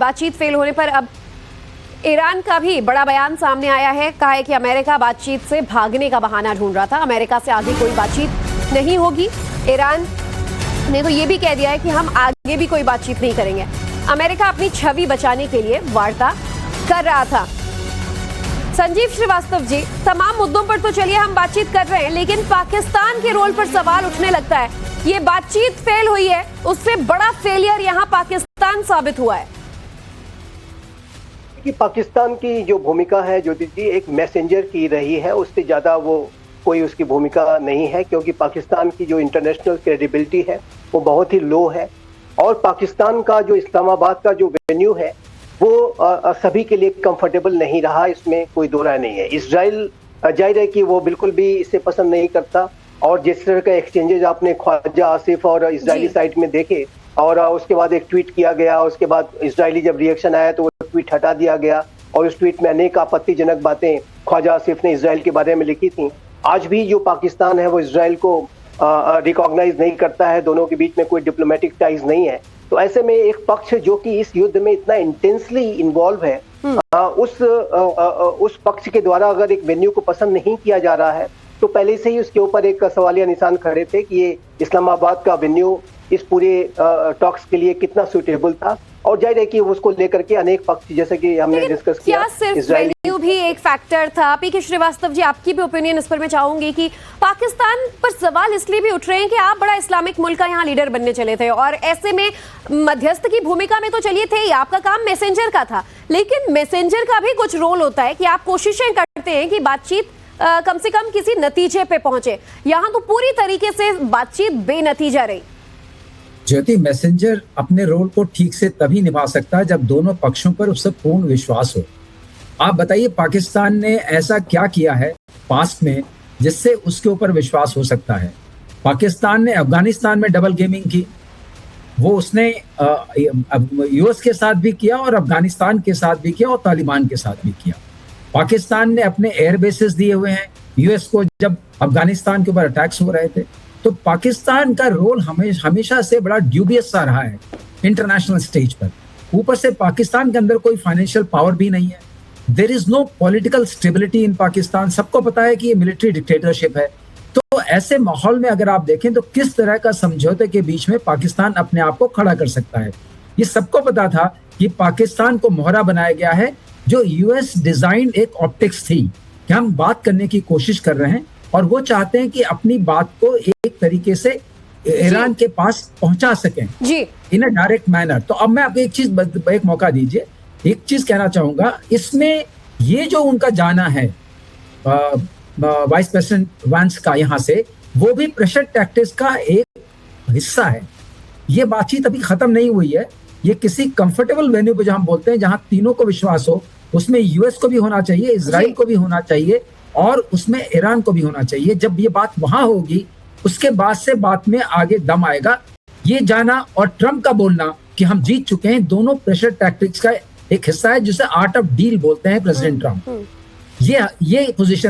बातचीत फेल होने पर अब ईरान का भी बड़ा बयान सामने आया है। कहा है कि अमेरिका बातचीत से भागने का बहाना ढूंढ रहा था, अमेरिका से आगे कोई बातचीत नहीं होगी। ईरान ने तो ये भी कह दिया है कि हम आगे भी कोई बातचीत नहीं करेंगे। अमेरिका अपनी छवि बचाने के लिए वार्ता कर रहा था। संजीव श्रीवास्तव जी, तमाम मुद्दों पर तो चलिए हम बातचीत कर रहे हैं, लेकिन पाकिस्तान के रोल पर सवाल उठने लगता है। ये बातचीत फेल हुई है, उससे बड़ा फेलियर यहां पाकिस्तान साबित हुआ है। कि पाकिस्तान की जो भूमिका है ज्योति जी, एक मैसेंजर की रही है, उससे ज्यादा वो कोई उसकी भूमिका नहीं है, क्योंकि पाकिस्तान की जो इंटरनेशनल क्रेडिबिलिटी है वो बहुत ही लो है। और पाकिस्तान का जो इस्लामाबाद का जो वेन्यू है वो सभी के लिए कंफर्टेबल नहीं रहा, इसमें कोई दो राय नहीं है। इजराइल जाहिर है कि वो बिल्कुल भी इसे पसंद नहीं करता, और जिस तरह का एक्सचेंजेस आपने ख्वाजा आसिफ और इजरायली साइड में देखे, और उसके बाद एक ट्वीट किया गया, उसके बाद इजरायली जब रिएक्शन आया तो वो ट्वीट हटा दिया गया, और उस ट्वीट में अनेक आपत्तिजनक बातें ख्वाजा आसिफ ने इजराइल के बारे में लिखी थी। आज भी जो पाकिस्तान है वो इजराइल को रिकॉग्नाइज नहीं करता है, दोनों के बीच में कोई डिप्लोमेटिक टाइज नहीं है। तो ऐसे में एक पक्ष जो कि इस युद्ध में इतना इंटेंसली इन्वॉल्व है, उस पक्ष के द्वारा अगर एक वेन्यू को पसंद नहीं किया जा रहा है, तो पहले से ही उसके ऊपर एक सवालिया निशान खड़े थे कि ये इस्लामाबाद का वेन्यू इस पूरे टॉक्स के लिए कितना सुटेबल था। और जाहिर है कि उसको लेकर के अनेक पक्ष, जैसे कि हमने डिस्कस किया, सिर्फ वेन्यू भी एक फैक्टर था। पीके श्रीवास्तव जी, आपकी भी ओपिनियन इस पर मैं चाहूंगी कि पाकिस्तान पर सवाल इसलिए भी उठ रहे हैं कि आप बड़ा इस्लामिक मुल्क का यहाँ लीडर बनने चले थे, और ऐसे में मध्यस्थ की भूमिका में तो चलिए थे ही, आपका काम मैसेंजर का था, लेकिन मैसेंजर का भी कुछ रोल होता है कि आप कोशिशें करते हैं कि बातचीत कम से कम किसी नतीजे पे पहुंचे। यहाँ तो पूरी तरीके से बातचीत बेनतीजा रही। ज्योति, मैसेंजर अपने रोल को ठीक से तभी निभा सकता है जब दोनों पक्षों पर उससे पूर्ण विश्वास हो। आप बताइए, पाकिस्तान ने ऐसा क्या किया है पास्ट में जिससे उसके ऊपर विश्वास हो सकता है? पाकिस्तान ने अफगानिस्तान में डबल गेमिंग की, वो उसने यूएस के साथ भी किया और अफगानिस्तान के साथ भी किया और तालिबान के साथ भी किया। पाकिस्तान ने अपने एयर बेसेस दिए हुए हैं यूएस को जब अफगानिस्तान के ऊपर अटैक्स हो रहे थे। तो पाकिस्तान का रोल हमेशा से बड़ा ड्यूबियस सा रहा है इंटरनेशनल स्टेज पर। ऊपर से पाकिस्तान के अंदर कोई फाइनेंशियल पावर भी नहीं है। There is no political stability in Pakistan. सबको पता है कि ये मिलिट्री डिक्टेटरशिप है। तो ऐसे माहौल में अगर आप देखें तो किस तरह का समझौते के बीच में पाकिस्तान अपने आप को खड़ा कर सकता है? ये सबको पता था कि पाकिस्तान को मोहरा बनाया गया है, जो यूएस डिजाइन एक ऑप्टिक्स थी कि हम बात करने की कोशिश कर रहे हैं, और वो चाहते हैं कि अपनी बात को एक तरीके से ईरान के पास पहुंचा सकें इन अ डायरेक्ट मैनर। तो अब मैं आपको एक मौका दीजिए, एक चीज कहना चाहूंगा इसमें, ये जो उनका जाना है वाइस प्रेसिडेंट वांस का यहाँ से, वो भी प्रेशर टैक्टिक्स का एक हिस्सा है। ये बातचीत अभी खत्म नहीं हुई है। ये किसी कंफर्टेबल वेन्यू पे, जहां हम बोलते हैं जहां तीनों को विश्वास हो, उसमें यूएस को भी होना चाहिए, इजराइल को भी होना चाहिए, और उसमें ईरान को भी होना चाहिए। जब ये बात वहां होगी, उसके बाद से बात में आगे दम आएगा। ये जाना और ट्रम्प का बोलना कि हम जीत चुके हैं, दोनों प्रेशर टैक्टिक्स का एक हिस्सा है, जिसे आर्ट ऑफ डील बोलते हैं प्रेसिडेंट ट्रम्प। ये पोजीशन